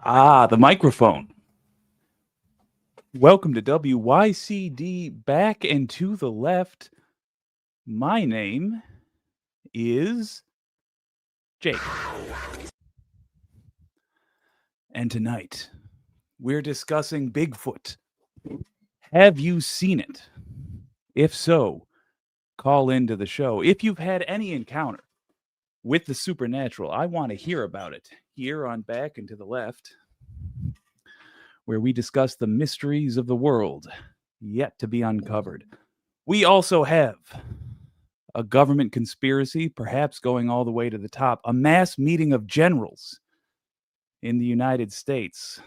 The microphone. Welcome to WYCD Back and to the Left. My name is Jake. And tonight, we're discussing Bigfoot. Have you seen it? If so, call into the show. If you've had any encounter with the supernatural, I want to hear about it here on Back and to the Left, where we discuss the mysteries of the world yet to be uncovered. We also have a government conspiracy, perhaps going all the way to the top, a mass meeting of generals in the United States.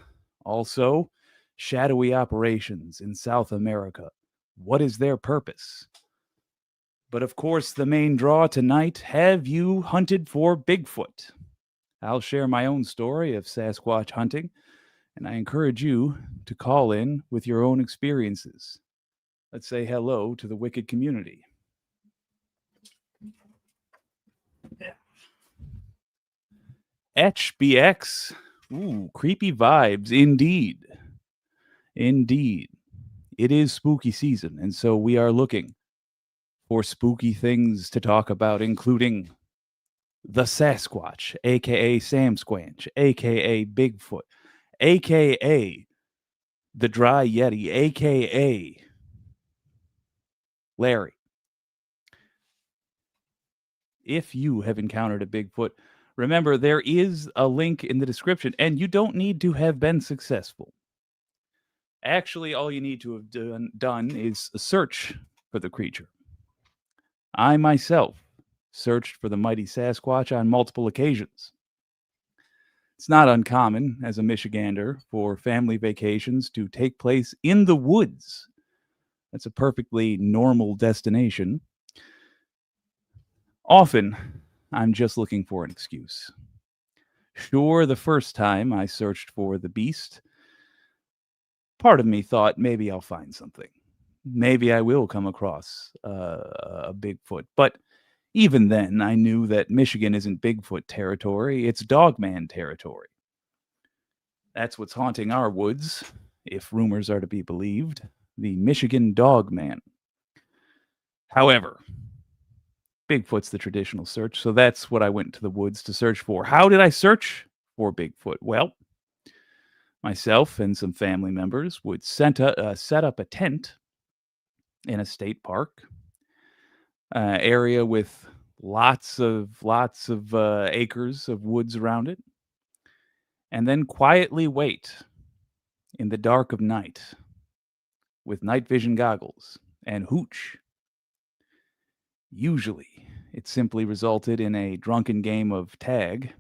Also, shadowy operations in South America. What is their purpose? But of course, the main draw tonight, have you hunted for Bigfoot? I'll share my own story of Sasquatch hunting, and I encourage you to call in with your own experiences. Let's say hello to the wicked community. HBX. Ooh, creepy vibes indeed. Indeed. It is spooky season, and so we are looking for spooky things to talk about, including the Sasquatch, aka Sam Squanch, aka Bigfoot, aka the Dry Yeti, aka Larry. If you have encountered a Bigfoot, remember there is a link in the description, and you don't need to have been successful. Actually, all you need to have done is search for the creature. I myself searched for the mighty Sasquatch on multiple occasions. It's not uncommon as a Michigander for family vacations to take place in the woods. That's a perfectly normal destination. Often, I'm just looking for an excuse. Sure, the first time I searched for the beast, part of me thought maybe I'll find something. Maybe I will come across a Bigfoot. But even then, I knew that Michigan isn't Bigfoot territory, it's Dogman territory. That's what's haunting our woods, if rumors are to be believed, the Michigan Dogman. However, Bigfoot's the traditional search, so that's what I went to the woods to search for. How did I search for Bigfoot? Well, myself and some family members would set up a tent in a state park area with lots of acres of woods around it, and then quietly wait in the dark of night with night vision goggles and hooch. Usually, it simply resulted in a drunken game of tag,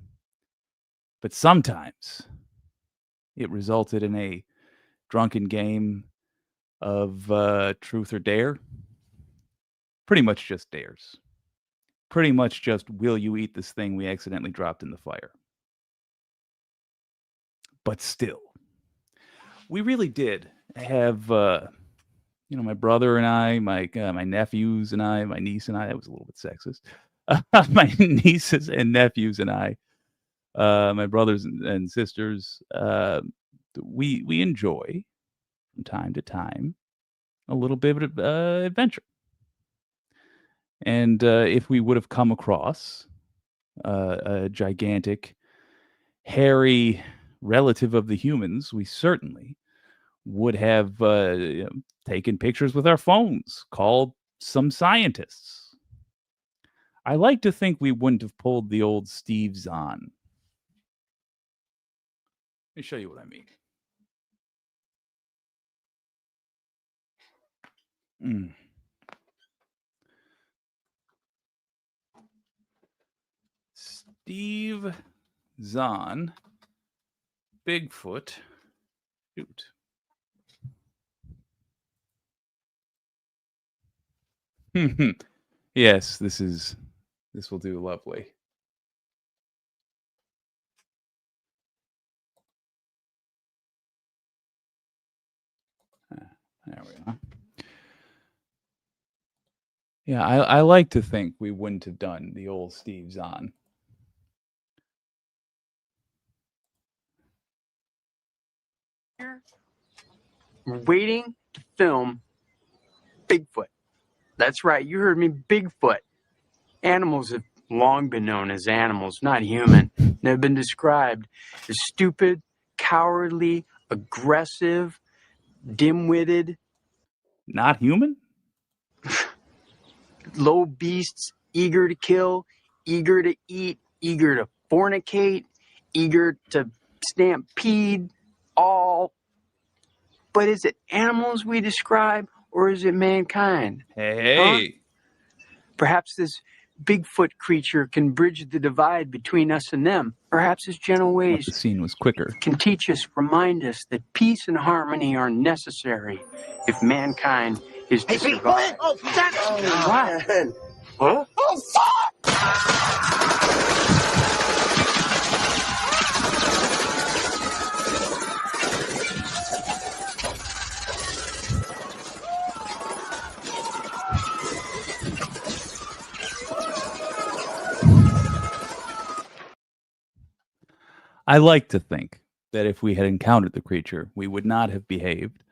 but sometimes it resulted in a drunken game of truth or dare. Pretty much just dares. Pretty much just, will you eat this thing we accidentally dropped in the fire? But still, we really did have, my brother and I, my nephews and I, my niece and I. That was a little bit sexist. My nieces and nephews and I, my brothers and sisters, we enjoy from time to time a little bit of adventure. And if we would have come across a gigantic, hairy relative of the humans, we certainly would have taken pictures with our phones, called some scientists. I like to think we wouldn't have pulled the old Steve Zahn. Let me show you what I mean. Steve Zahn, Bigfoot. Shoot. Yes, this will do lovely. There we are. Yeah, I like to think we wouldn't have done the old Steve Zahn. We're waiting to film Bigfoot. That's right, you heard me, Bigfoot. Animals have long been known as animals, not human. They've been described as stupid, cowardly, aggressive, dim-witted, Not human? low beasts, eager to kill, eager to eat, eager to fornicate, eager to stampede, all. But is it animals we describe, or is it mankind? Hey. Perhaps this Bigfoot creature can bridge the divide between us and them. Perhaps his gentle But ways the scene was quicker. can teach us, remind us that peace and harmony are necessary if mankind is to survive. Oh, that's What? Huh? Oh, fuck! I like to think that if we had encountered the creature, we would not have behaved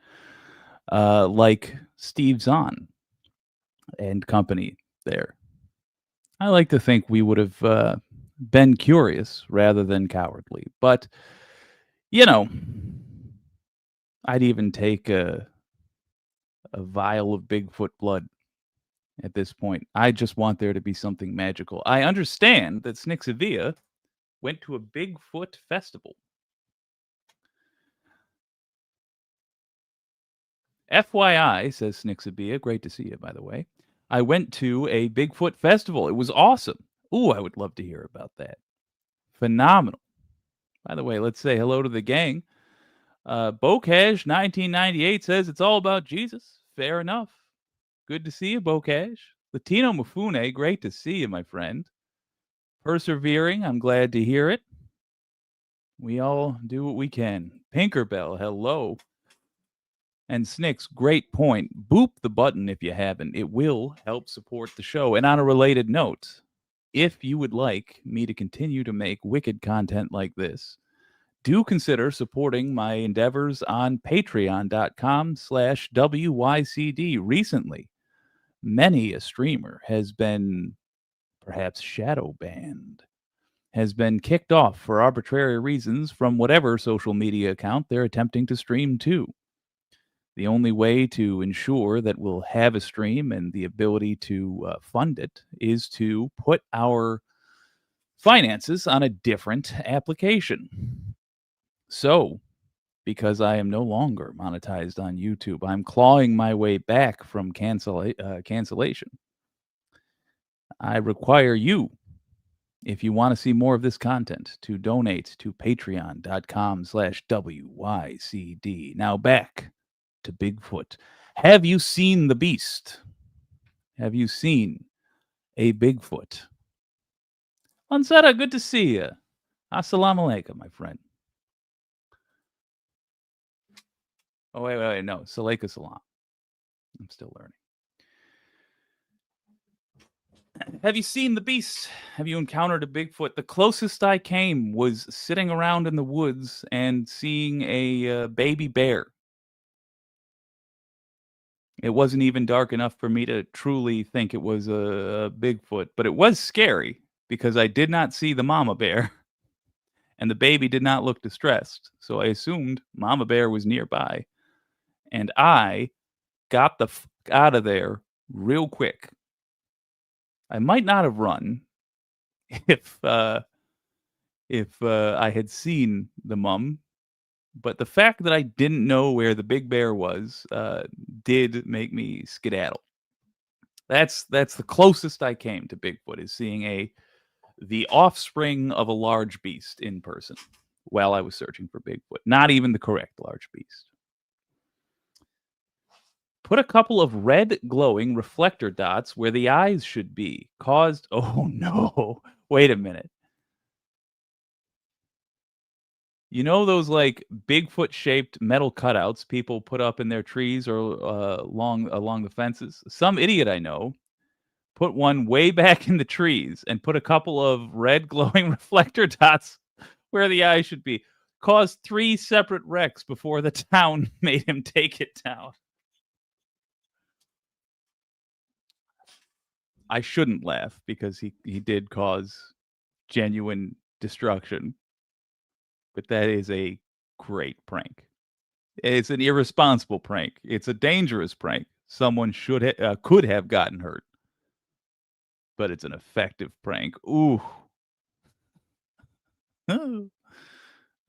like Steve Zahn and company there. I like to think we would have been curious rather than cowardly. But, you know, I'd even take a vial of Bigfoot blood at this point. I just want there to be something magical. I understand that Snixavia went to a Bigfoot festival. FYI, says Snixabia, great to see you, by the way. I went to a Bigfoot festival. It was awesome. Ooh, I would love to hear about that. Phenomenal. By the way, let's say hello to the gang. Bocash 1998 says it's all about Jesus. Fair enough. Good to see you, Bocash. Latino Mafune, great to see you, my friend. Persevering, I'm glad to hear it. We all do what we can. Pinkerbell, hello. And Snicks, great point. Boop the button if you haven't. It will help support the show. And on a related note, if you would like me to continue to make wicked content like this, do consider supporting my endeavors on patreon.com/WYCD. Recently, many a streamer has been perhaps shadow banned, has been kicked off for arbitrary reasons from whatever social media account they're attempting to stream to. The only way to ensure that we'll have a stream and the ability to fund it is to put our finances on a different application. So, because I am no longer monetized on YouTube, I'm clawing my way back from cancellation. I require you, if you want to see more of this content, to donate to patreon.com/WYCD. Now back to Bigfoot. Have you seen the beast? Have you seen a Bigfoot? Ansara, good to see you. Assalamu alaikum, my friend. Oh, wait, no. Salaikum salam. I'm still learning. Have you seen the beast? Have you encountered a Bigfoot? The closest I came was sitting around in the woods and seeing a baby bear. It wasn't even dark enough for me to truly think it was a Bigfoot, but it was scary because I did not see the mama bear and the baby did not look distressed. So I assumed mama bear was nearby and I got the f out of there real quick. I might not have run if I had seen the mum, but the fact that I didn't know where the big bear was did make me skedaddle. That's the closest I came to Bigfoot, is seeing the offspring of a large beast in person while I was searching for Bigfoot. Not even the correct large beast. Put a couple of red glowing reflector dots where the eyes should be. Oh no, wait a minute. You know those like Bigfoot shaped metal cutouts people put up in their trees or along the fences? Some idiot I know put one way back in the trees and put a couple of red glowing reflector dots where the eyes should be. caused 3 separate wrecks before the town made him take it down. I shouldn't laugh because he did cause genuine destruction, but that is a great prank. It's an irresponsible prank. It's a dangerous prank. Someone could have gotten hurt, but it's an effective prank. Ooh.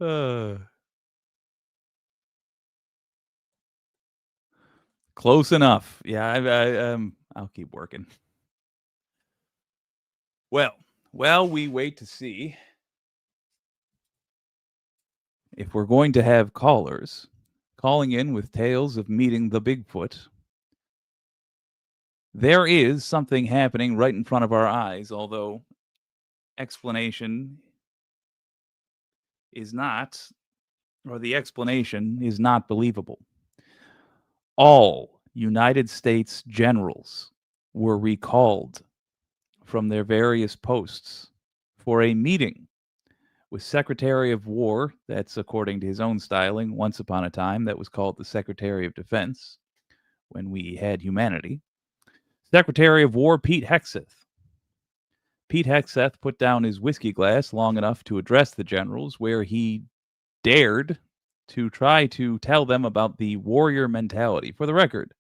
Uh, close enough. Yeah, I'll keep working. Well, while we wait to see if we're going to have callers calling in with tales of meeting the Bigfoot, there is something happening right in front of our eyes, although explanation is not, or the explanation is not believable. All United States generals were recalled from their various posts for a meeting with Secretary of War, that's according to his own styling, once upon a time, that was called the Secretary of Defense when we had humanity. Secretary of War Pete Hegseth. Pete Hegseth put down his whiskey glass long enough to address the generals, where he dared to try to tell them about the warrior mentality. For the record,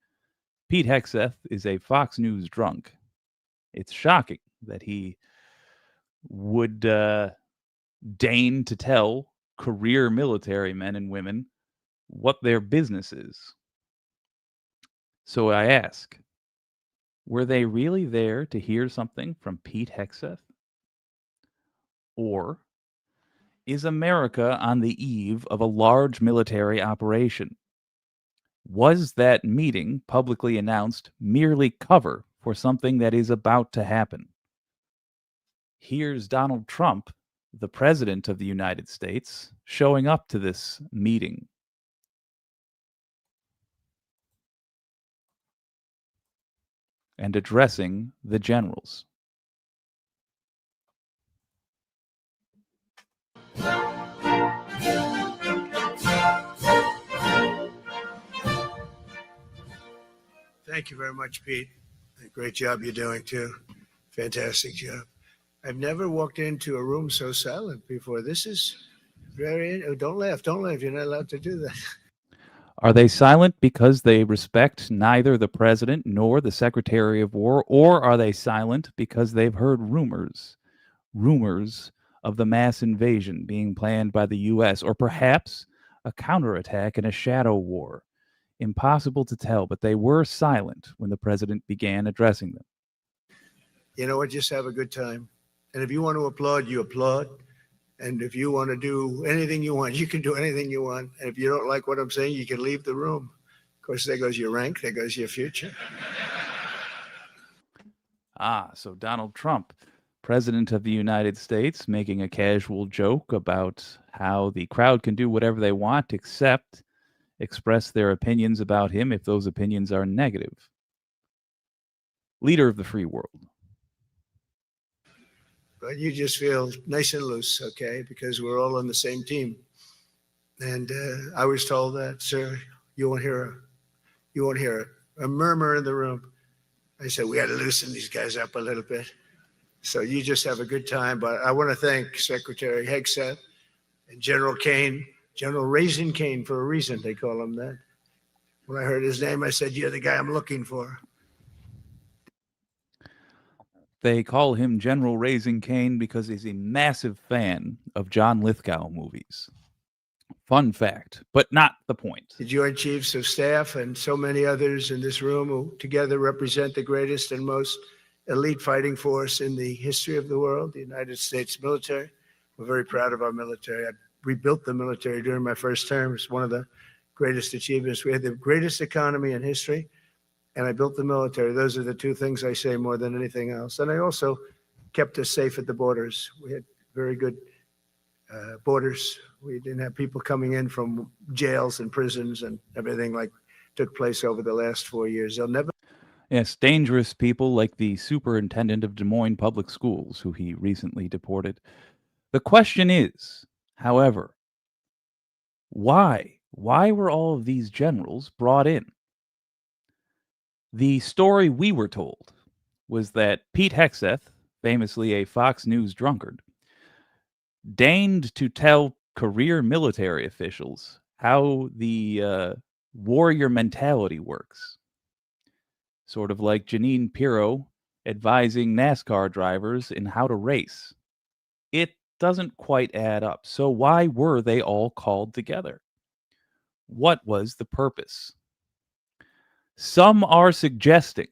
Pete Hegseth is a Fox News drunk. It's shocking that he would deign to tell career military men and women what their business is. So I ask, were they really there to hear something from Pete Hegseth? Or is America on the eve of a large military operation? Was that meeting publicly announced merely cover for something that is about to happen? Here's Donald Trump, the President of the United States, showing up to this meeting. And addressing the generals. Thank you very much, Pete. Great job you're doing, too. Fantastic job. I've never walked into a room so silent before. This is very. Oh, don't laugh. Don't laugh. You're not allowed to do that. Are they silent because they respect neither the president nor the Secretary of War, or are they silent because they've heard rumors of the mass invasion being planned by the U.S., or perhaps a counterattack in a shadow war? Impossible to tell, but they were silent when the president began addressing them. You know what? Just have a good time. And if you want to applaud, you applaud. And if you want to do anything you want, you can do anything you want. And if you don't like what I'm saying, you can leave the room. Of course, there goes your rank. There goes your future. So Donald Trump, President of the United States, making a casual joke about how the crowd can do whatever they want except express their opinions about him if those opinions are negative. Leader of the free world. But you just feel nice and loose, okay? Because we're all on the same team. And I was told that, sir, you won't hear a murmur in the room. I said, we got to loosen these guys up a little bit. So you just have a good time. But I want to thank Secretary Hegseth and General Kane, General Raisin Kane for a reason, they call him that. When I heard his name, I said, you're the guy I'm looking for. They call him General Raising Cane because he's a massive fan of John Lithgow movies. Fun fact, but not the point. The Joint Chiefs of Staff and so many others in this room who together represent the greatest and most elite fighting force in the history of the world, the United States military. We're very proud of our military. I rebuilt the military during my first term. It's one of the greatest achievements. We had the greatest economy in history, and I built the military. Those are the two things I say more than anything else. And I also kept us safe at the borders. We had very good borders. We didn't have people coming in from jails and prisons and everything like took place over the last 4 years. They'll never. Yes, dangerous people like the superintendent of Des Moines Public Schools, who he recently deported. The question is, however, Why? Why were all of these generals brought in? The story we were told was that Pete Hegseth, famously a Fox News drunkard, deigned to tell career military officials how the warrior mentality works. Sort of like Janine Pirro advising NASCAR drivers in how to race. It doesn't quite add up. So, why were they all called together? What was the purpose? Some are suggesting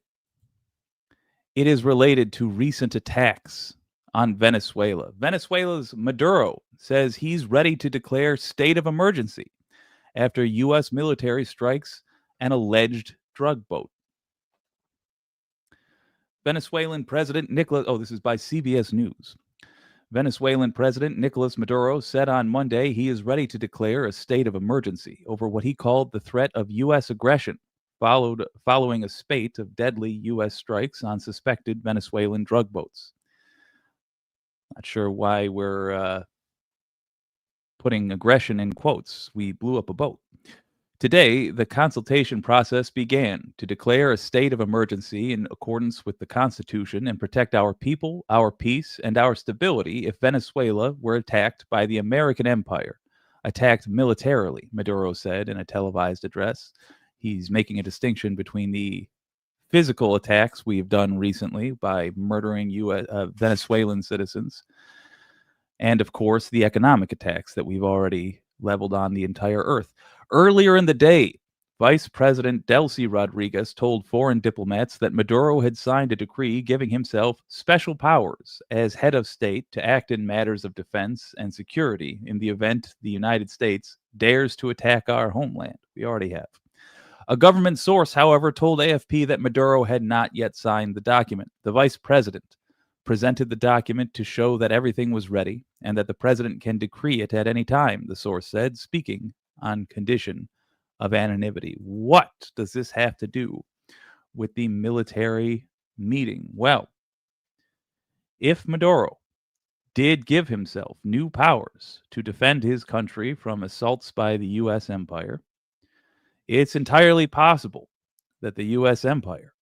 it is related to recent attacks on Venezuela. Venezuela's Maduro says he's ready to declare state of emergency after U.S. military strikes an alleged drug boat. Venezuelan President Nicolas, this is by CBS News. Venezuelan President Nicolas Maduro said on Monday he is ready to declare a state of emergency over what he called the threat of U.S. aggression, following a spate of deadly U.S. strikes on suspected Venezuelan drug boats. Not sure why we're putting aggression in quotes. We blew up a boat. Today, the consultation process began to declare a state of emergency in accordance with the Constitution and protect our people, our peace, and our stability if Venezuela were attacked by the American empire, attacked militarily, Maduro said in a televised address. He's making a distinction between the physical attacks we've done recently by murdering Venezuelan citizens and, of course, the economic attacks that we've already leveled on the entire earth. Earlier in the day, Vice President Delcy Rodriguez told foreign diplomats that Maduro had signed a decree giving himself special powers as head of state to act in matters of defense and security in the event the United States dares to attack our homeland. We already have. A government source, however, told AFP that Maduro had not yet signed the document. The vice president presented the document to show that everything was ready and that the president can decree it at any time, the source said, speaking on condition of anonymity. What does this have to do with the military meeting? Well, if Maduro did give himself new powers to defend his country from assaults by the U.S. empire, it's entirely possible that the U.S. empire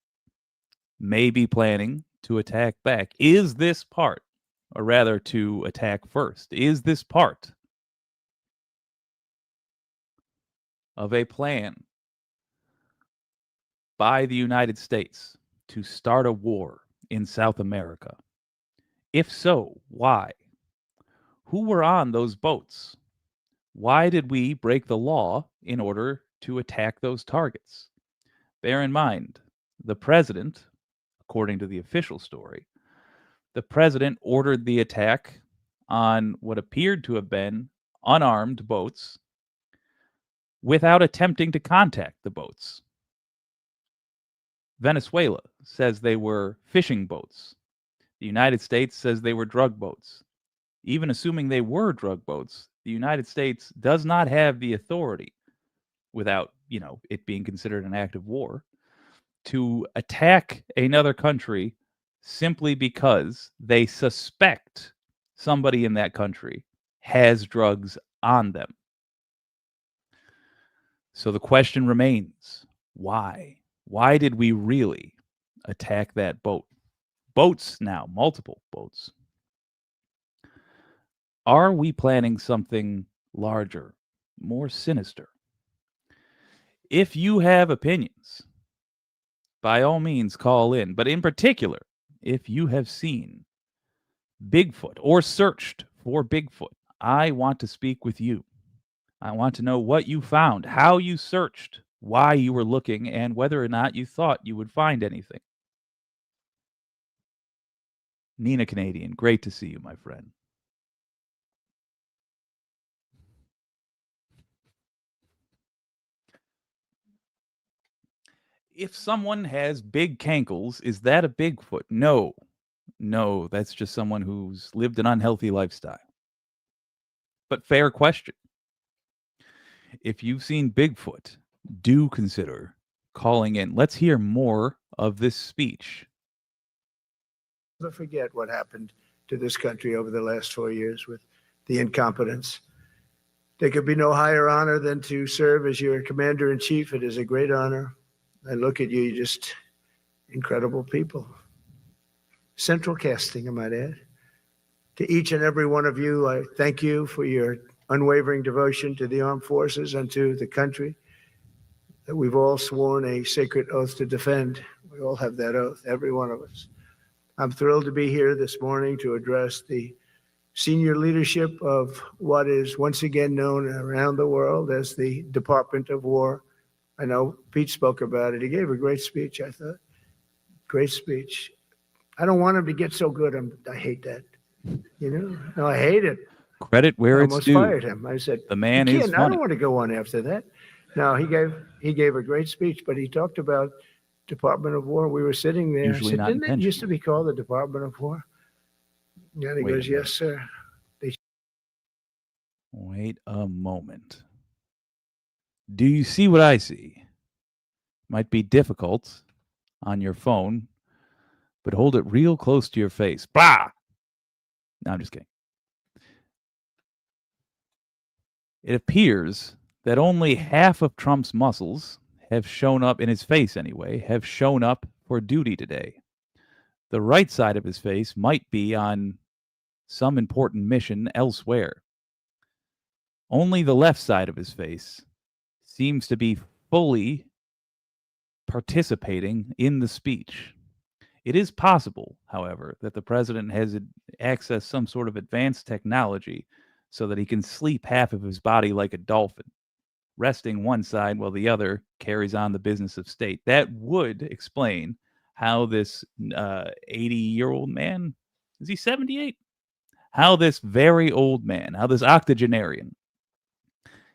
may be planning to attack back. Is this part, or rather to attack first, is this part of a plan by the United States to start a war in South America? If so, why? Who were on those boats? Why did we break the law in order to attack those targets? Bear in mind, the president, according to the official story, the president ordered the attack on what appeared to have been unarmed boats without attempting to contact the boats. Venezuela says they were fishing boats. The United States says they were drug boats. Even assuming they were drug boats, the United States does not have the authority, without, it being considered an act of war, to attack another country simply because they suspect somebody in that country has drugs on them. So the question remains, why? Why did we really attack that boat? Boats now, multiple boats. Are we planning something larger, more sinister? If you have opinions, by all means call in. But in particular, if you have seen Bigfoot or searched for Bigfoot, I want to speak with you. I want to know what you found, how you searched, why you were looking, and whether or not you thought you would find anything. Nina Canadian, great to see you, my friend. If someone has big cankles, is that a Bigfoot? No, that's just someone who's lived an unhealthy lifestyle. But fair question. If you've seen Bigfoot, do consider calling in. Let's hear more of this speech. Never forget what happened to this country over the last 4 years with the incompetence There could be no higher honor than to serve as your commander-in-chief. It is a great honor. I look at you, just incredible people. Central casting, I might add. To each and every one of you, I thank you for your unwavering devotion to the armed forces and to the country that we've all sworn a sacred oath to defend. We all have that oath, every one of us. I'm thrilled to be here this morning to address the senior leadership of what is once again known around the world as the Department of War. I know Pete spoke about it. He gave a great speech, I thought. Great speech. I don't want him to get so good. I hate that. You know, no, I hate it. Credit where I it's almost due. fired him. I said, The man is I funny. don't want to go on after that. No, he gave a great speech, but he talked about Department of War. We were sitting there. Usually I said, not didn't it used to intentional. be called the Department of War? Yeah, and he Wait a goes, yes, sir. Wait a moment. Do you see what I see? Might be difficult on your phone, but hold it real close to your face. Blah! No, I'm just kidding. It appears that only half of Trump's muscles have shown up, in his face anyway, have shown up for duty today. The right side of his face might be on some important mission elsewhere. Only the left side of his face seems to be fully participating in the speech. It is possible, however, that the president has accessed some sort of advanced technology so that he can sleep half of his body like a dolphin, resting one side while the other carries on the business of state. That would explain how this 80-year-old man, is he 78? How this very old man, how this octogenarian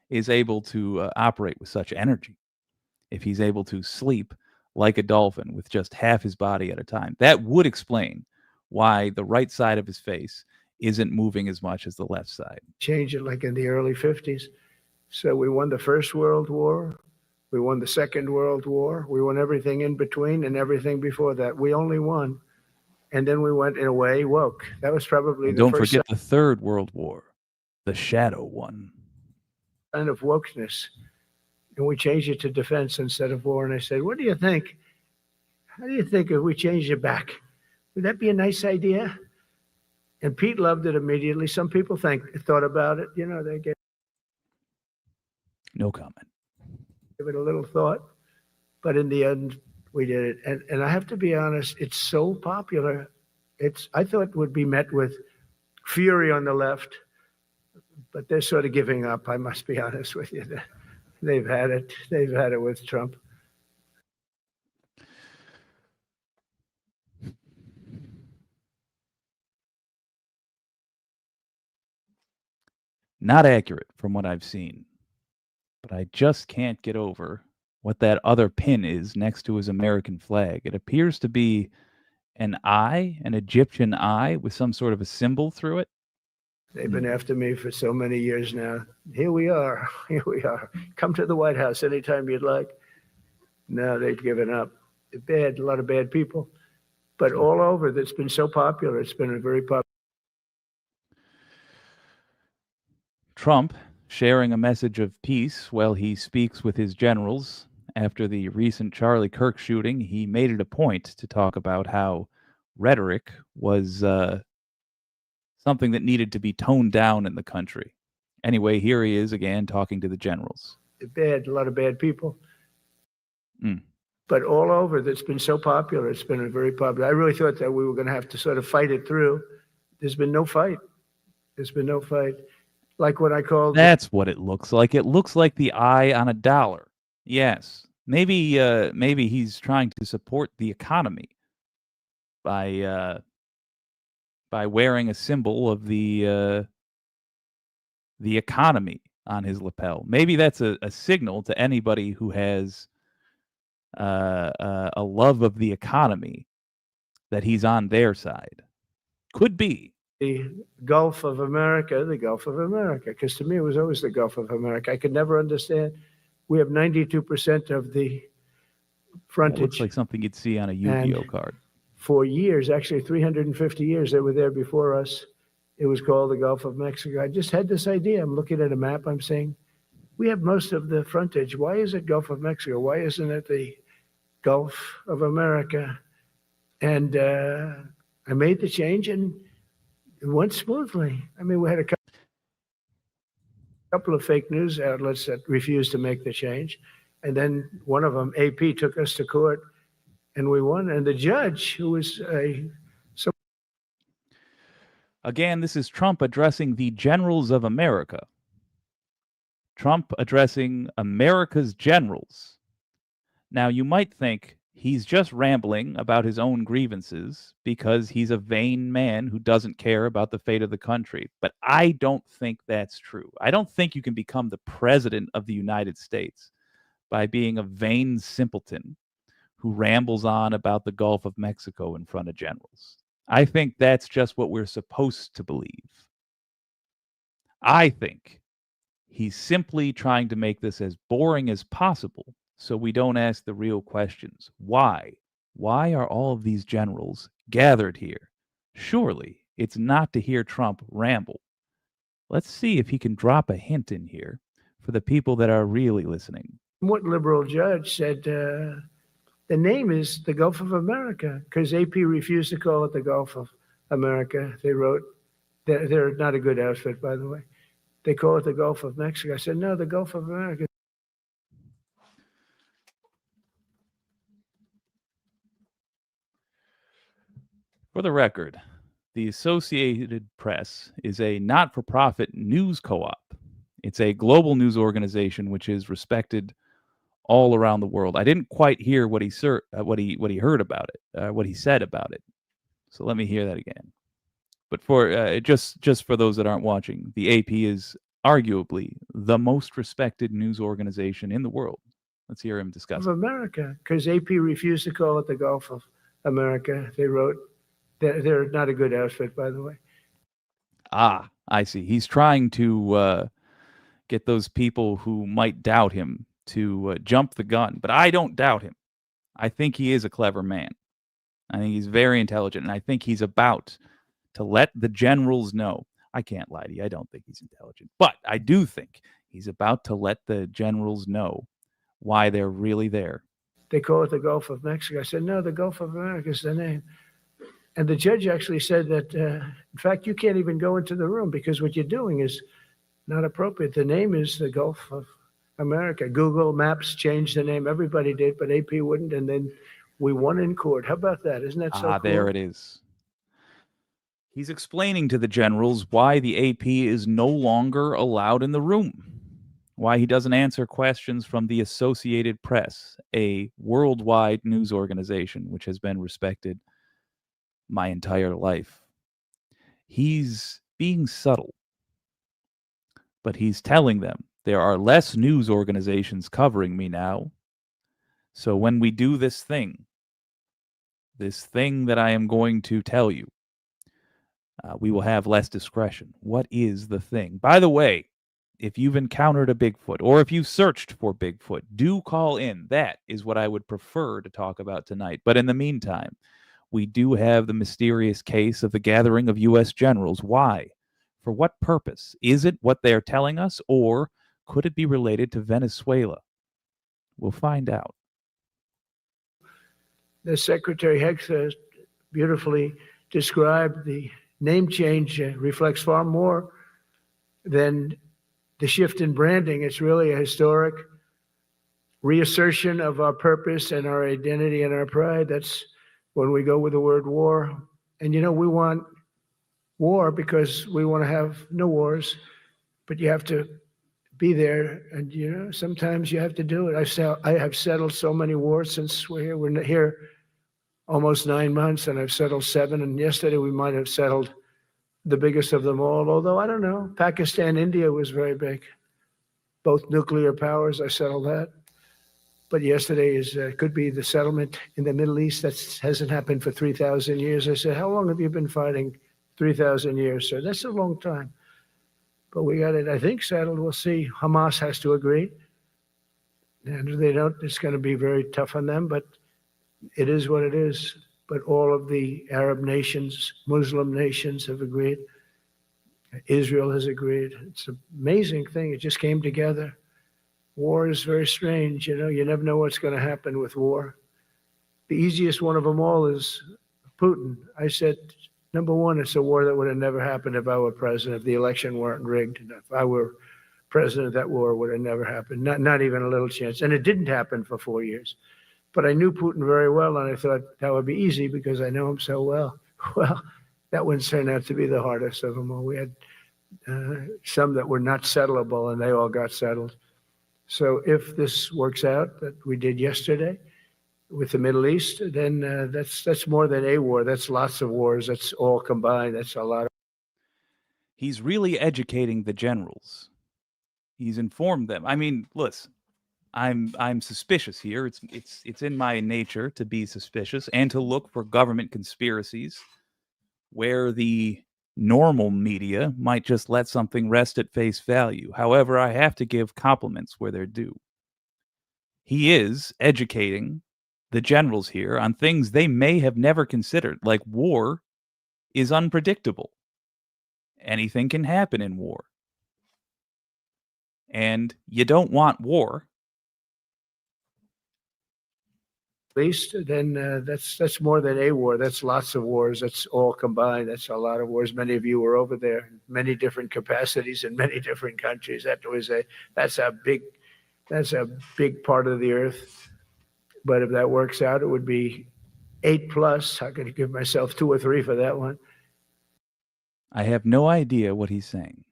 is able to operate with such energy. If he's able to sleep like a dolphin with just half his body at a time, that would explain why the right side of his face isn't moving as much as the left side. Change it like in the early 50s. So we won the First World War. We won the Second World War. We won everything in between and everything before that. We only won. And then we went, in a way, woke. That was probably And the don't first forget the Third World War, the shadow one. sign of wokeness. And we changed it to defense instead of war. And I said, what do you think? How do you think if we changed it back? Would that be a nice idea? And Pete loved it immediately. Some people thought about it. You know, they gave No comment. it a little thought. But in the end, we did it. And I have to be honest, it's so popular. I thought it would be met with fury on the left, but they're sort of giving up. I must be honest with you. They've had it. They've had it with Trump. Not accurate from what I've seen, but I just can't get over what that other pin is next to his American flag. It appears to be an eye, an Egyptian eye with some sort of a symbol through it. They've been after me for so many years now. Here we are. Here we are. Come to the White House anytime you'd like. No, they've given up. They're bad, a lot of bad people. But all over, that's been so popular. It's been a very popular. Trump sharing a message of peace while he speaks with his generals. After the recent Charlie Kirk shooting, he made it a point to talk about how rhetoric was something that needed to be toned down in the country. Anyway, here he is again talking to the generals. Bad, a lot of bad people. Mm. But all over, that's been so popular. It's been a very popular. I really thought that we were going to have to sort of fight it through. There's been no fight. There's been no fight. Like what I called. That's what it looks like. It looks like the eye on a dollar. Yes. Maybe he's trying to support the economy by wearing a symbol of the economy on his lapel. Maybe that's a signal to anybody who has a love of the economy that he's on their side. Could be. The Gulf of America, because to me it was always the Gulf of America. I could never understand. We have 92% of the frontage. It looks like something you'd see on a Yu-Gi-Oh card. For years, actually 350 years, they were there before us. It was called the Gulf of Mexico. I just had this idea. I'm looking at a map. I'm saying, we have most of the frontage. Why is it Gulf of Mexico? Why isn't it the Gulf of America? And I made the change, and it went smoothly. I mean, we had a couple of fake news outlets that refused to make the change. And then one of them, AP, took us to court, and we won. And the judge, who was Again, this is Trump addressing the generals of America. Trump addressing America's generals. Now, you might think he's just rambling about his own grievances because he's a vain man who doesn't care about the fate of the country. But I don't think that's true. I don't think you can become the president of the United States by being a vain simpleton who rambles on about the Gulf of Mexico in front of generals. I think that's just what we're supposed to believe. I think he's simply trying to make this as boring as possible so we don't ask the real questions. Why? Why are all of these generals gathered here? Surely it's not to hear Trump ramble. Let's see if he can drop a hint in here for the people that are really listening. What liberal judge said the name is the Gulf of America because AP refused to call it the Gulf of America. They wrote, they're not a good outfit, by the way. They call it the Gulf of Mexico. I said, no, the Gulf of America. For the record, the Associated Press is a not-for-profit news co-op. It's a global news organization which is respected all around the world. I didn't quite hear what he heard about it, what he said about it. So let me hear that again. But for just for those that aren't watching, the AP is arguably the most respected news organization in the world. Let's hear him discuss. Of America, because AP refused to call it the Gulf of America. They wrote, they're not a good outfit, by the way. Ah, I see. He's trying to get those people who might doubt him to jump the gun. But I don't doubt him. I think he is a clever man. I think he's very intelligent, and I think he's about to let the generals know. I can't lie to you. I don't think he's intelligent. But I do think he's about to let the generals know why they're really there. They call it the Gulf of Mexico. I said, no, the Gulf of America is the name. And the judge actually said that, in fact, you can't even go into the room because what you're doing is not appropriate. The name is the Gulf of America. Google Maps changed the name. Everybody did, but AP wouldn't. And then we won in court. How about that? Isn't that so cool? There it is. He's explaining to the generals why the AP is no longer allowed in the room, why he doesn't answer questions from the Associated Press, a worldwide news organization which has been respected my entire life. He's being subtle, but he's telling them there are less news organizations covering me now. So when we do this thing that I am going to tell you, we will have less discretion. What is the thing? By the way, if you've encountered a Bigfoot or if you searched for Bigfoot, do call in. That is what I would prefer to talk about tonight. But in the meantime, we do have the mysterious case of the gathering of U.S. generals. Why? For what purpose? Is it what they're telling us, or could it be related to Venezuela? We'll find out. The Secretary Hicks beautifully described the name change reflects far more than the shift in branding. It's really a historic reassertion of our purpose and our identity and our pride. That's when we go with the word war. And, you know, we want war because we want to have no wars, but you have to be there. And, you know, sometimes you have to do it. I have settled so many wars since we're here. We're here almost 9 months, and I've settled 7. And yesterday we might have settled the biggest of them all, although I don't know. Pakistan, India was very big. Both nuclear powers, I settled that. But yesterday could be the settlement in the Middle East. That hasn't happened for 3,000 years. I said, how long have you been fighting? 3,000 years, sir. That's a long time. But we got it, I think, settled. We'll see. Hamas has to agree. And if they don't, it's going to be very tough on them. But it is what it is. But all of the Arab nations, Muslim nations have agreed. Israel has agreed. It's an amazing thing. It just came together. War is very strange. You never know what's going to happen with war. The easiest one of them all is Putin. I said, number one, it's a war that would have never happened if I were president, if the election weren't rigged. If I were president, that war would have never happened. Not even a little chance. And it didn't happen for 4 years. But I knew Putin very well, and I thought that would be easy because I know him so well. Well, that one turned out to be the hardest of them all. We had some that were not settlable, and they all got settled. So if this works out that we did yesterday with the Middle East, then that's more than a war. That's lots of wars. That's all combined. That's a lot. He's really educating the generals. He's informed them. I mean, listen, I'm suspicious here. It's in my nature to be suspicious and to look for government conspiracies where the normal media might just let something rest at face value. However, I have to give compliments where they're due. He is educating the generals here on things they may have never considered, like war is unpredictable. Anything can happen in war. And you don't want war. Least, then that's more than a war. That's lots of wars. That's all combined. That's a lot of wars. Many of you were over there, many different capacities in many different countries. That's a big part of the earth. But if that works out, it would be 8+. I could give myself 2 or 3 for that one. I have no idea what he's saying.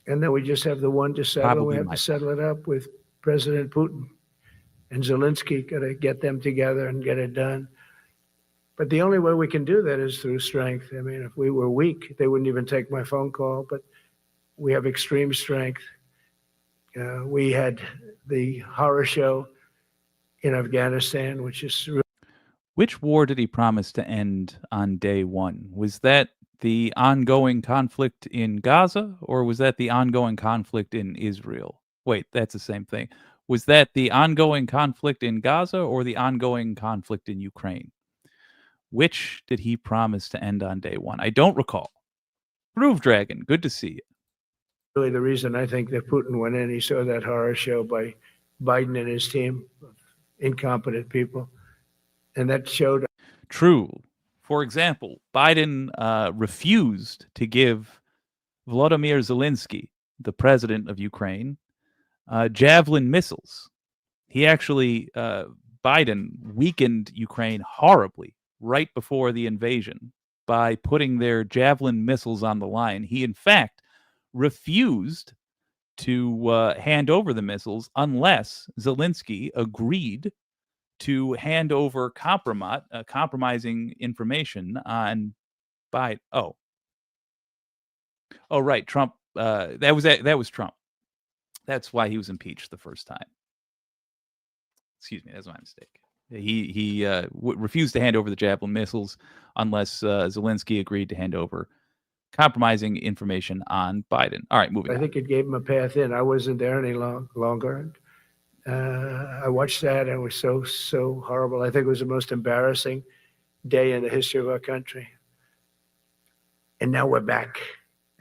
And then we just have the one to settle. Probably we have to settle it up with President Putin. And Zelensky, got to get them together and get it done. But the only way we can do that is through strength. I mean, if we were weak, they wouldn't even take my phone call. But we have extreme strength. We had the horror show in Afghanistan, which is... Which war did he promise to end on day one? Was that the ongoing conflict in Gaza, or was that the ongoing conflict in Israel? Wait, that's the same thing. Was that the ongoing conflict in Gaza or the ongoing conflict in Ukraine? Which did he promise to end on day one? I don't recall. Groove Dragon, good to see you. Really the reason I think that Putin went in, he saw that horror show by Biden and his team of incompetent people. And that showed... True. For example, Biden refused to give Volodymyr Zelensky, the president of Ukraine, Javelin missiles. He actually, Biden weakened Ukraine horribly right before the invasion by putting their Javelin missiles on the line. He, in fact, refused to hand over the missiles unless Zelensky agreed to hand over compromising information on Biden. Oh, right, Trump. That was Trump. That's why he was impeached the first time. Excuse me, that's my mistake. He refused to hand over the Javelin missiles unless Zelensky agreed to hand over compromising information on Biden. All right, moving on. I think it gave him a path in. I wasn't there any longer. I watched that, and it was so horrible. I think it was the most embarrassing day in the history of our country. And now we're back.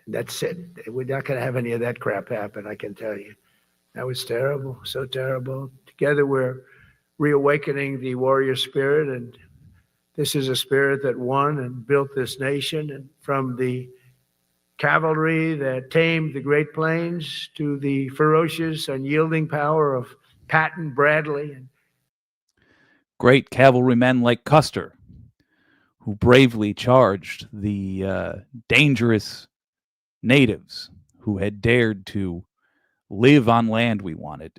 That's it. We're not going to have any of that crap happen, I can tell you. That was terrible, so terrible. Together we're reawakening the warrior spirit, and this is a spirit that won and built this nation. And from the cavalry that tamed the Great Plains to the ferocious, unyielding power of Patton, Bradley. And great cavalrymen like Custer, who bravely charged the dangerous natives who had dared to live on land we wanted.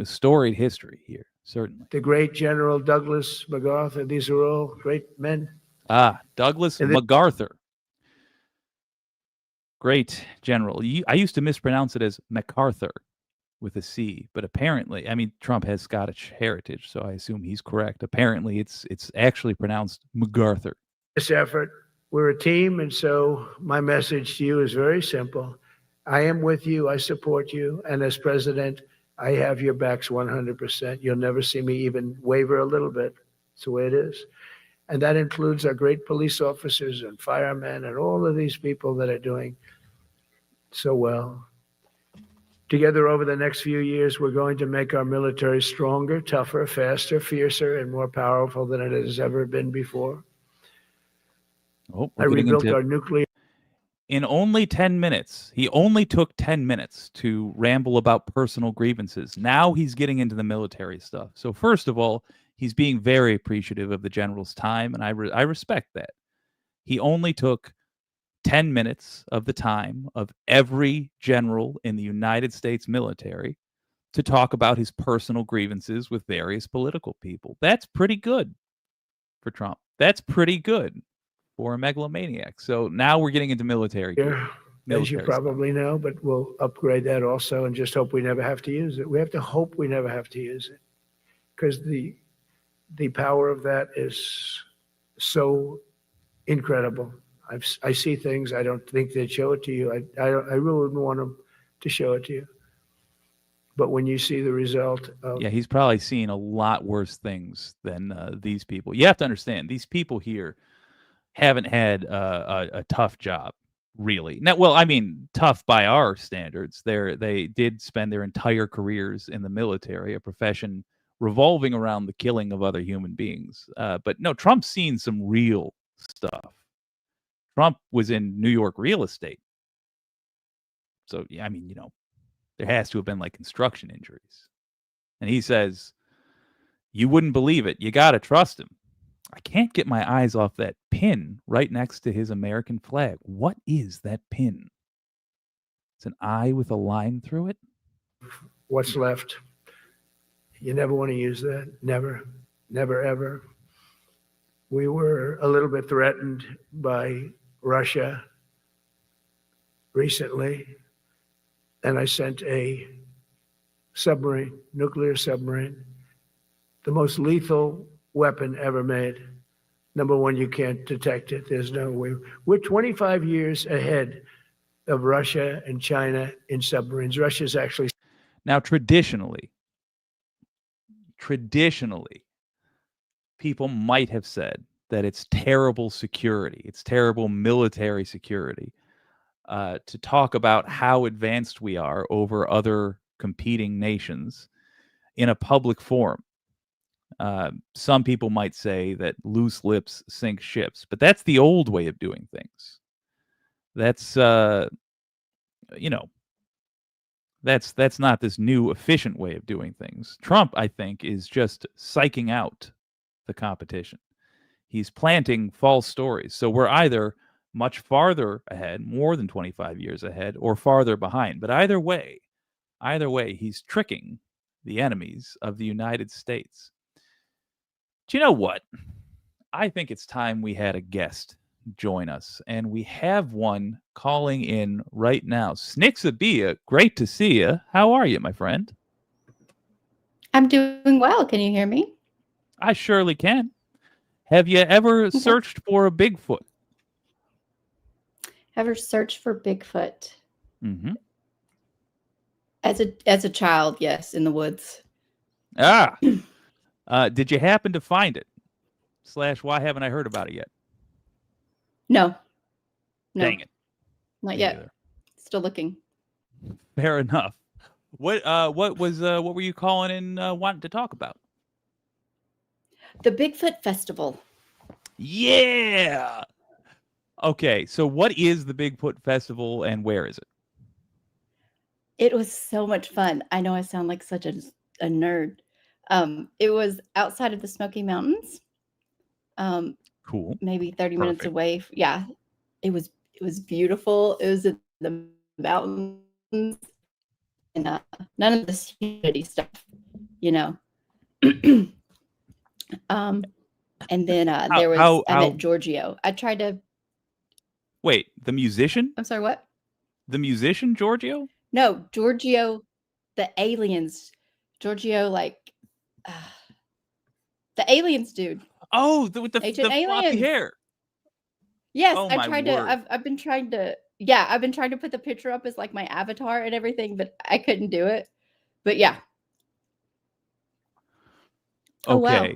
Storied history here, certainly. The great General Douglas MacArthur. These are all great men. Douglas MacArthur. Great general. I used to mispronounce it as MacArthur with a C, but apparently, I mean, Trump has Scottish heritage, so I assume he's correct. Apparently, it's actually pronounced MacArthur. This effort, we're a team, and so my message to you is very simple. I am with you. I support you. And as president, I have your backs 100%. You'll never see me even waver a little bit. It's the way it is. And that includes our great police officers and firemen and all of these people that are doing so well. Together over the next few years, we're going to make our military stronger, tougher, faster, fiercer, and more powerful than it has ever been before. Oh, I rebuilt our nuclear. In only 10 minutes. He only took 10 minutes to ramble about personal grievances. Now he's getting into the military stuff. So first of all, he's being very appreciative of the general's time, and I respect that. He only took 10 minutes of the time of every general in the United States military to talk about his personal grievances with various political people. That's pretty good for Trump. That's pretty good for a megalomaniac. So now we're getting into military. As you probably know, but we'll upgrade that also and just hope we never have to use it. We have to hope we never have to use it, because the power of that is so incredible. I see things I don't think they'd show it to you. I really wouldn't want them to show it to you. But when you see the result of... Yeah, he's probably seen a lot worse things than these people. You have to understand, these people here haven't had a tough job, really. Now, well, I mean, tough by our standards. They did spend their entire careers in the military, a profession revolving around the killing of other human beings. But no, Trump's seen some real stuff. Trump was in New York real estate. So, yeah, I mean, you know, there has to have been like construction injuries. And he says, you wouldn't believe it. You got to trust him. I can't get my eyes off that pin right next to his American flag. What is that pin? It's an eye with a line through it? What's left? You never want to use that. Never, never, ever. We were a little bit threatened by Russia recently, and I sent a submarine, nuclear submarine, the most lethal weapon ever made. Number one, you can't detect it. There's no way. We're 25 years ahead of Russia and China in submarines. Russia's actually... Now, traditionally, people might have said that it's terrible security, it's terrible military security, to talk about how advanced we are over other competing nations in a public forum. Some people might say that loose lips sink ships, but that's the old way of doing things. That's you know, that's not this new efficient way of doing things. Trump, I think, is just psyching out the competition. He's planting false stories. So we're either much farther ahead, more than 25 years ahead, or farther behind. But either way, he's tricking the enemies of the United States. Do you know what? I think it's time we had a guest join us, and we have one calling in right now. Snixabia, great to see you. How are you, my friend? I'm doing well. Can you hear me? I surely can. Have you ever searched for a Bigfoot? Ever searched for Bigfoot? Mm-hmm. As a child, yes, in the woods. Ah. Did you happen to find it? / why haven't I heard about it yet? No. Dang it. Not yet. Either. Still looking. Fair enough. What were you calling in wanting to talk about? The Bigfoot Festival. Yeah. Okay, so what is the Bigfoot Festival and where is it? It was so much fun. I know I sound like such a nerd. It was outside of the Smoky Mountains. Cool. Maybe 30 minutes away. Yeah. It was beautiful. It was in the mountains and none of this humidity stuff, you know. And then I met Giorgio. I tried to... Wait, the musician? I'm sorry, what? The musician, Giorgio? No, Giorgio, the aliens. Giorgio, like, the aliens dude. Oh, with the floppy hair. Yes, oh, I've been trying to put the picture up as like my avatar and everything, but I couldn't do it. But yeah. Okay. Oh, wow.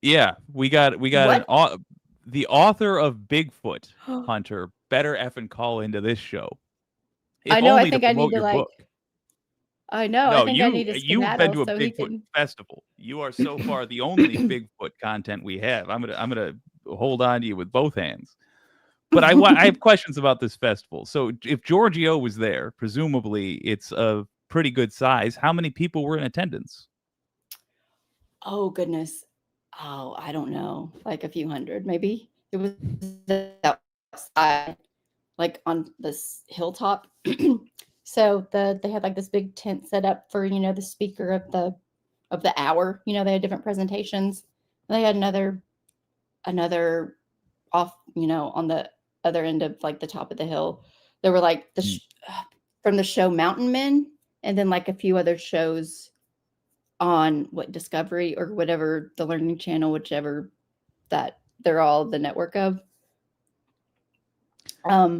Yeah, we got the author of Bigfoot, Hunter. Better effing call into this show, if I know. I only to think I need promote to your book. I know. I No, think I need to you've been skedaddle to a so he Bigfoot can. festival. You are so far the only Bigfoot content we have. I'm gonna hold on to you with both hands. But I have questions about this festival. So if Giorgio was there, presumably it's a pretty good size. How many people were in attendance? Oh goodness. Oh, I don't know. Like a few hundred, maybe. It was outside, like on this hilltop. So they had like this big tent set up for the speaker of the hour. They had different presentations. And they had another off on the other end of like the top of the hill. There were like from the show Mountain Men, and then like a few other shows on Discovery or whatever, the Learning Channel, whichever that they're all the network of.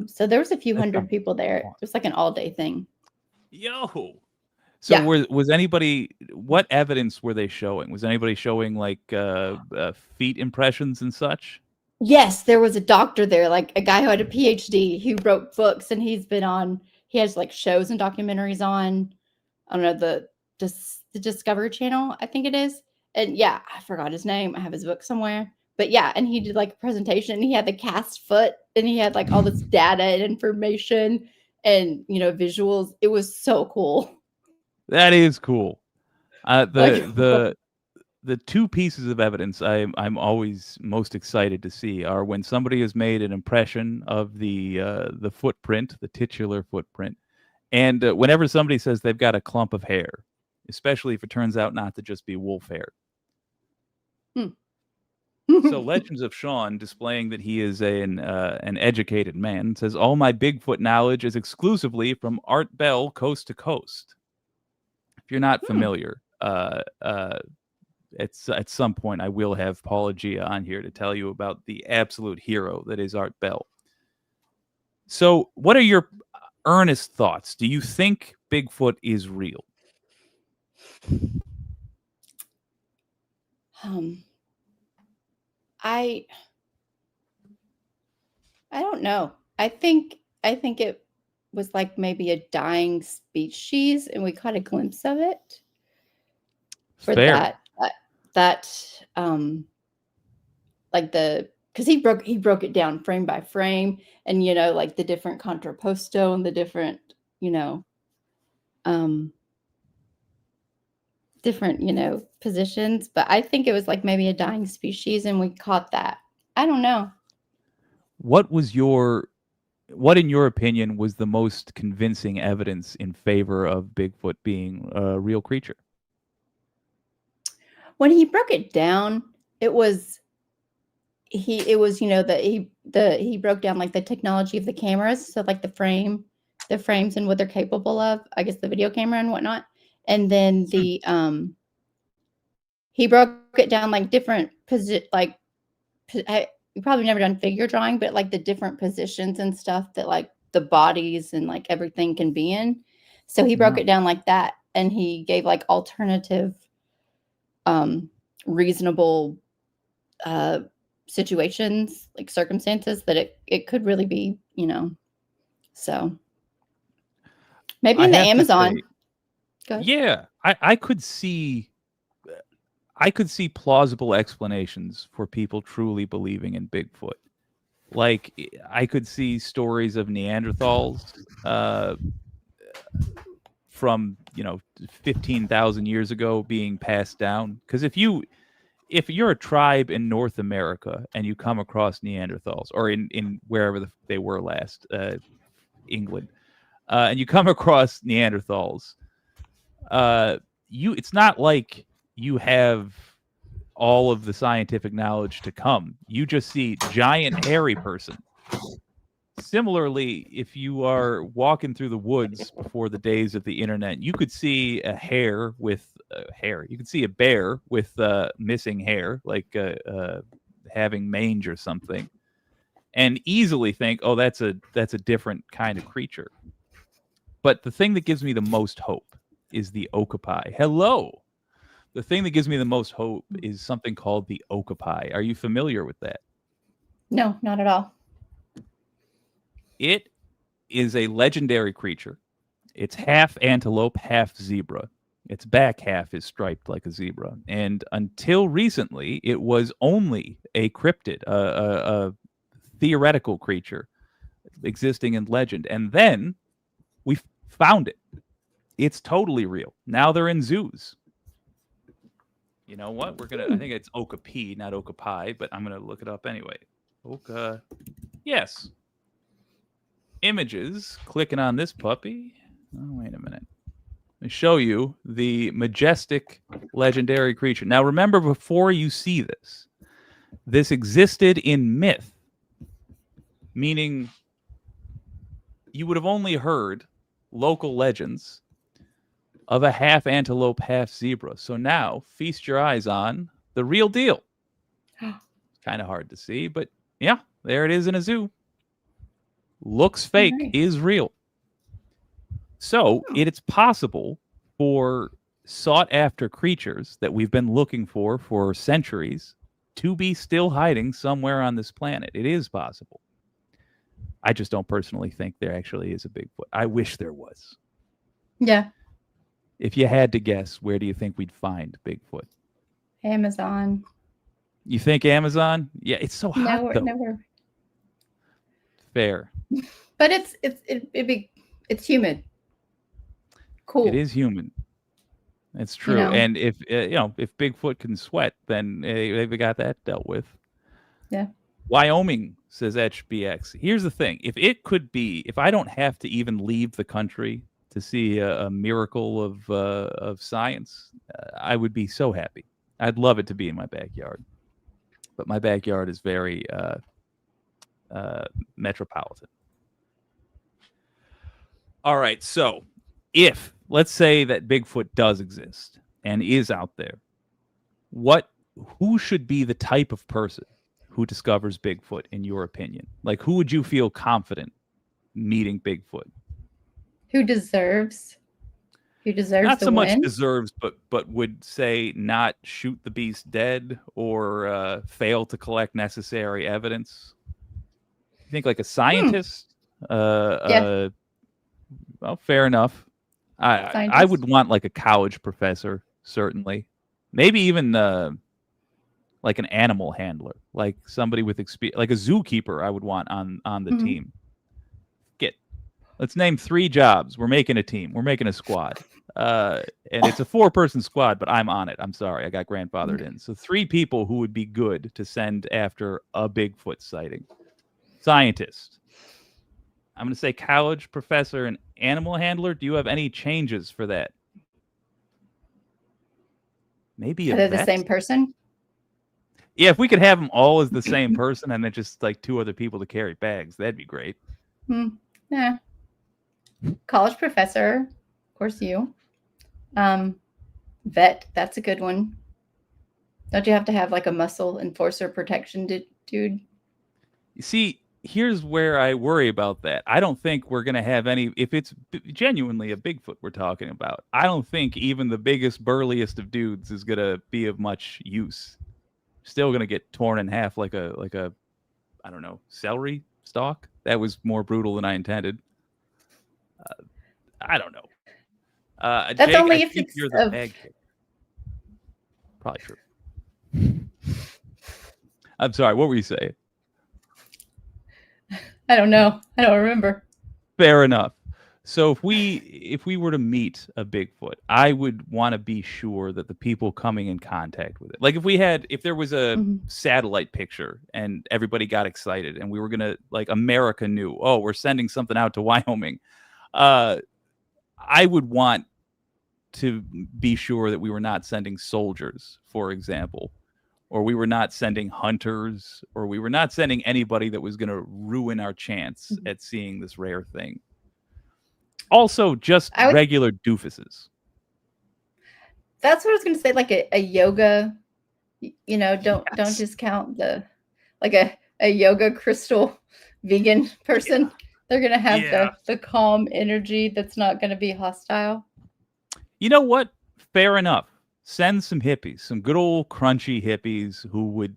So there was a few hundred people there. It was like an all-day thing. Yo. So Yeah. was anybody? What evidence were they showing? Was anybody showing like feet impressions and such? Yes, there was a doctor there, like a guy who had a PhD who wrote books, and he has like shows and documentaries on, I don't know, the Discovery Channel, I think it is. And yeah, I forgot his name. I have his book somewhere. But yeah, and he did like a presentation, and he had the cast foot, and he had like all this data and information and visuals. It was so cool. That is cool. Like, The two pieces of evidence I'm always most excited to see are when somebody has made an impression of the footprint, the titular footprint, and whenever somebody says they've got a clump of hair, especially if it turns out not to just be wolf hair. So Legends of Sean, displaying that he is an educated man, says all my Bigfoot knowledge is exclusively from Art Bell, Coast to Coast. If you're not familiar, at some point I will have Paula Gia on here to tell you about the absolute hero that is Art Bell. So what are your earnest thoughts? Do you think Bigfoot is real? I don't know. I think it was like maybe a dying species, and we caught a glimpse of it. For Fair. that like because he broke it down frame by frame, and like the different contrapposto and the different different positions. But I think it was like maybe a dying species, and we caught that. I don't know. What in your opinion was the most convincing evidence in favor of Bigfoot being a real creature? When he broke it down, it was that he broke down like the technology of the cameras, so like the frames and what they're capable of, I guess the video camera and whatnot. And then he broke it down like different you've probably never done figure drawing, but like the different positions and stuff that like the bodies and like everything can be in. So he broke it down like that, and he gave like alternative reasonable situations, like circumstances that it could really be, so maybe in the Amazon. Yeah, I could see plausible explanations for people truly believing in Bigfoot. Like I could see stories of Neanderthals from 15,000 years ago being passed down. Because if you're a tribe in North America and you come across Neanderthals, or in wherever they were last, England, and you come across Neanderthals, it's not like you have all of the scientific knowledge to come. You just see giant hairy person. Similarly, if you are walking through the woods before the days of the internet, you could see a hare with hair. You could see a bear with missing hair, like having mange or something, and easily think, "Oh, that's a different kind of creature." But the thing that gives me the most hope is the okapi. Hello. the thing that gives me the most hope is something called the okapi. Are you familiar with that? No, not at all. It is a legendary creature. It's half antelope, half zebra. Its back half is striped like a zebra. And until recently, it was only a cryptid, a theoretical creature existing in legend. And then we found it. It's totally real. Now they're in zoos. You know what? I think it's okapi, not okapi, but I'm gonna look it up anyway. Yes. Images. Clicking on this puppy. Oh, wait a minute. Let me show you the majestic legendary creature. Now remember, before you see this existed in myth, meaning you would have only heard local legends of a half antelope, half zebra. So now feast your eyes on the real deal. Kind of hard to see, but yeah, there it is in a zoo. Looks fake, Nice. is real. So it's possible for sought after creatures that we've been looking for centuries to be still hiding somewhere on this planet. It is possible. I just don't personally think there actually is a Bigfoot. I wish there was. Yeah. If you had to guess, where do you think we'd find Bigfoot? Amazon. You think Amazon? Yeah, it's so hot No, though. never. Fair. But it's humid. Cool. It is human. It's true. know. And if if Bigfoot can sweat, then they've got that dealt with. Yeah. Wyoming, says HBX. Here's the thing: if I don't have to even leave the country to see a miracle of science, I would be so happy. I'd love it to be in my backyard, but my backyard is very metropolitan. All right, so if let's say that Bigfoot does exist and is out there, who should be the type of person who discovers Bigfoot in your opinion? Like, who would you feel confident meeting Bigfoot? Who deserves Not the so much win? deserves, but would say not shoot the beast dead or fail to collect necessary evidence. You think like a scientist? Yeah. Well, fair enough. I Scientist. would want like a college professor, certainly. Maybe even like an animal handler, like somebody with experience, like a zookeeper. I would want on the Mhm. team. Let's name 3 jobs. We're making a team. We're making a squad. And it's a 4-person squad, but I'm on it. I'm sorry. I got grandfathered in. So 3 people who would be good to send after a Bigfoot sighting. Scientist. I'm going to say college professor and animal handler. Do you have any changes for that? Maybe Are a they the vet? same person? Yeah, if we could have them all as the same person and then just like 2 other people to carry bags, that'd be great. Yeah. College professor, of course you. Vet, that's a good one. Don't you have to have like a muscle enforcer protection dude? You see, here's where I worry about that. I don't think we're going to have any, if it's genuinely a Bigfoot we're talking about, I don't think even the biggest, burliest of dudes is going to be of much use. Still going to get torn in half like a, I don't know, celery stalk. That was more brutal than I intended. I don't know. That's Jake, only I if think it's you're the of- bag kicker. Probably true. I'm sorry. What were you saying? I don't know. I don't remember. Fair enough. So if we were to meet a Bigfoot, I would want to be sure that the people coming in contact with it, like if there was a satellite picture and everybody got excited and we were gonna, like, America knew, oh, we're sending something out to Wyoming, I would want to be sure that we were not sending soldiers, for example, or we were not sending hunters, or we were not sending anybody that was going to ruin our chance at seeing this rare thing. Also, just regular doofuses. That's what I was going to say, like a yoga, don't discount like a yoga crystal vegan person. Yeah. They're going to have the calm energy that's not going to be hostile. You know what? Fair enough. Send some hippies, some good old crunchy hippies who would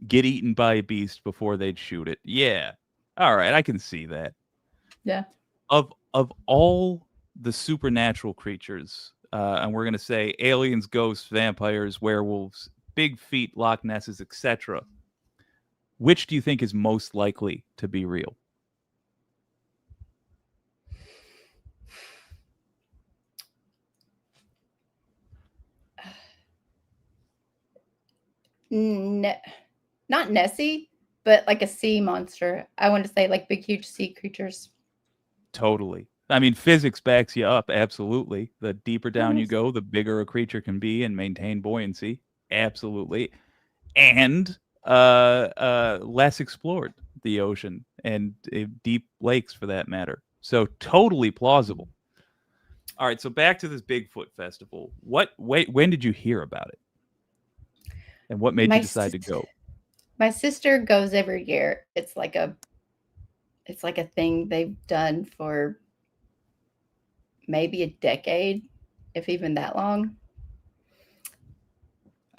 get eaten by a beast before they'd shoot it. Yeah. All right, I can see that. Yeah. Of all the supernatural creatures, and we're gonna say aliens, ghosts, vampires, werewolves, big feet, Loch Nesses, etc. Which do you think is most likely to be real? Not Nessie, but like a sea monster. I want to say like big, huge sea creatures. Totally. I mean, physics backs you up. Absolutely. The deeper down you Yes. go, the bigger a creature can be and maintain buoyancy. Absolutely. And less explored, the ocean and deep lakes for that matter. So totally plausible. All right, so back to this Bigfoot festival. When did you hear about it? And what made you My decide to sis- go? my sister goes every year. It's like a thing they've done for maybe a decade, if even that long.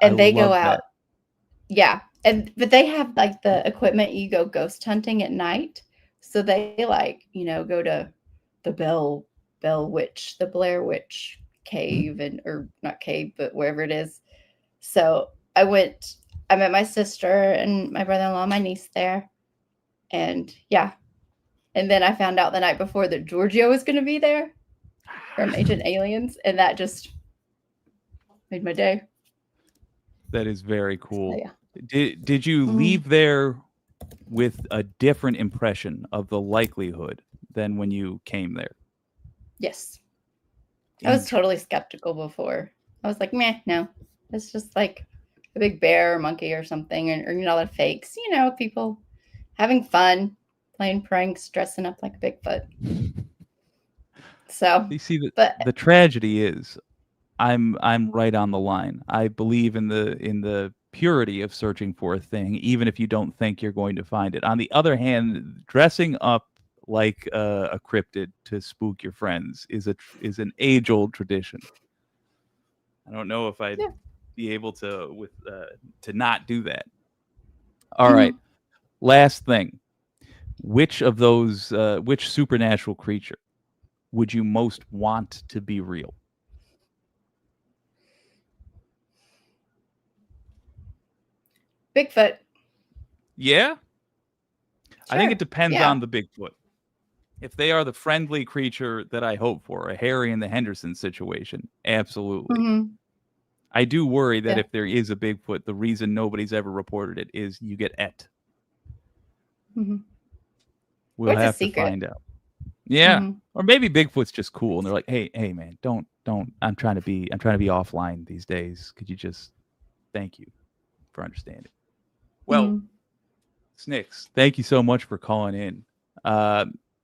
I And they go love out. that. Yeah. But they have like the equipment you go ghost hunting at night. So they like, go to the Bell Witch, the Blair Witch cave or not cave, but wherever it is. So I met my sister and my brother-in-law, my niece there. And yeah. And then I found out the night before that Giorgio was going to be there from Agent Aliens. And that just made my day. That is very So, cool. yeah. Did you Mhm. leave there with a different impression of the likelihood than when you came there? Yes. I was totally skeptical before. I was like, meh, no. It's just like a big bear or monkey or something, or the fakes, people having fun, playing pranks, dressing up like a Bigfoot. So, You see, but the tragedy is I'm right on the line. I believe in the purity of searching for a thing, even if you don't think you're going to find it. On the other hand, dressing up like a cryptid to spook your friends is an age old tradition. I don't know if I'd yeah. be able to not do that. All right, last thing. Which of those which supernatural creature would you most want to be real? Bigfoot. Yeah? I think it Sure. depends Yeah. on the Bigfoot. If they are the friendly creature that I hope for, a Harry and the Henderson situation, absolutely. Mm-hmm. I do worry that Yeah. if there is a Bigfoot, the reason nobody's ever reported it is you get et. Mm-hmm. We'll What's a have to secret? find out. Yeah. Mm-hmm. Or maybe Bigfoot's just cool and they're like, hey man, don't I'm trying to be offline these days. Could you just thank you for understanding? Well, Mm-hmm. Snicks, thank you so much for calling in.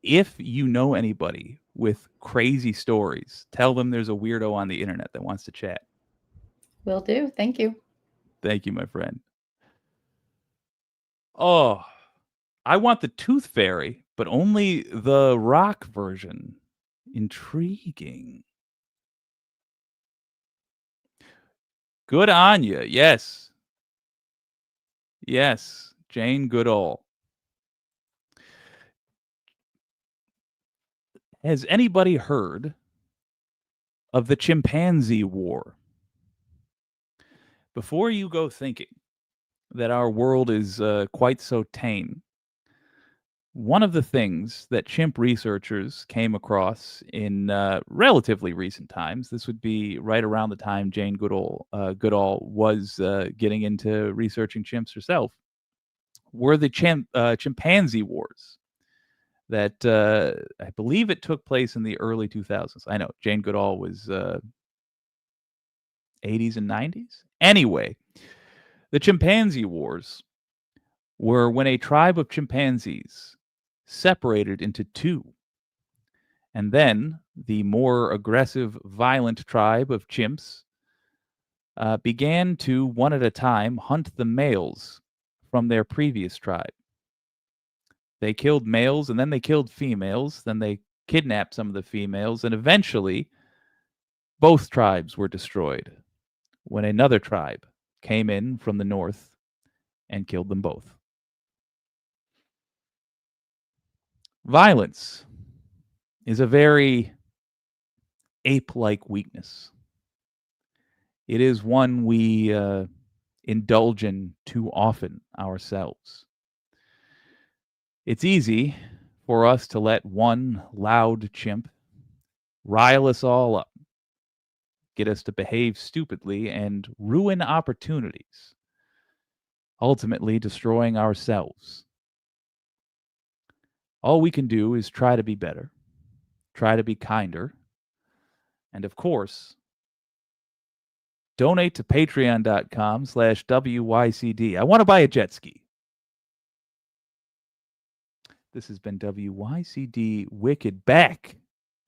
If you know anybody with crazy stories, tell them there's a weirdo on the internet that wants to chat. Will do. Thank you. Thank you, my friend. Oh, I want the Tooth Fairy, but only the rock version. Intriguing. Good on you. Yes. Yes. Jane Goodall. Has anybody heard of the chimpanzee war? Before you go thinking that our world is quite so tame, one of the things that chimp researchers came across in relatively recent times, this would be right around the time Jane Goodall was getting into researching chimps herself, were the chimpanzee wars that I believe it took place in the early 2000s. I know Jane Goodall was 80s and 90s. Anyway, the chimpanzee wars were when a tribe of chimpanzees separated into two. And then the more aggressive, violent tribe of chimps began to, one at a time, hunt the males from their previous tribe. They killed males and then they killed females. Then they kidnapped some of the females, and eventually both tribes were destroyed. when another tribe came in from the north and killed them both. Violence is a very ape-like weakness. It is one we indulge in too often ourselves. It's easy for us to let one loud chimp rile us all up, get us to behave stupidly, and ruin opportunities, ultimately destroying ourselves. All we can do is try to be better, try to be kinder, and of course, donate to patreon.com/WYCD. I want to buy a jet ski. This has been WYCD Wicked Back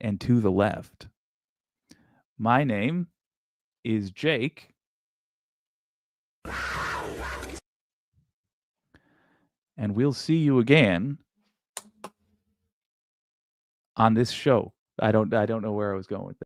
and to the Left. My name is Jake. And we'll see you again on this show. I don't know where I was going with that.